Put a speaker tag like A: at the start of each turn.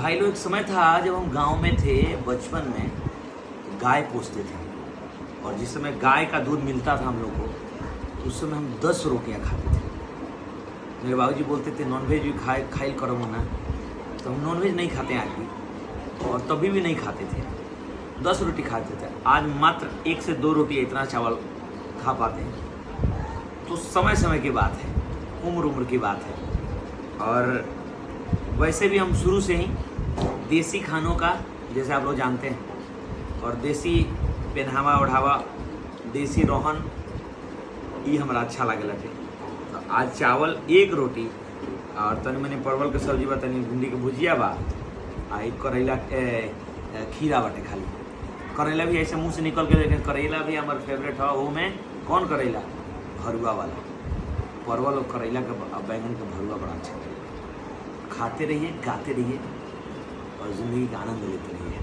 A: भाई लोग, एक समय था जब हम गांव में थे, बचपन में गाय पोसते थे। और जिस समय गाय का दूध मिलता था हम लोग को, तो उस समय हम 10 रोटियां खाते थे। मेरे बाबूजी बोलते थे नॉनवेज भी खाइल करो ना, तो हम नॉनवेज नहीं खाते आज भी, और तभी भी नहीं खाते थे। 10 रोटी खाते थे। आज मात्र 1 से 2 रोटी इतना चावल खा पाते हैं। तो समय समय की बात है, उम्र उम्र की बात है। और वैसे भी हम शुरू से ही देसी खानों का, जैसे आप लोग जानते हैं, और देसी पहनावा ओढ़ावा, देसी रोहन, ये हमारा अच्छा लगेला थे। तो आज चावल 1 रोटी और तनी मनी परवल के सब्जी बा, तनी भिंडी के भुजिया बा, आ एक करेला खीरा बाटे खाली। करेला भी ऐसे मुंह से निकल के, लेकिन करेला भी हमारा फेवरेट है। वो में कौन करेला? भरुआ वाला। परवल और करेला का बैंगन का भरुआ बड़ा अच्छा लगेगा। खाते रहिए, गाते रहिए और ज़िंदगी का आनंद लेते रहिए।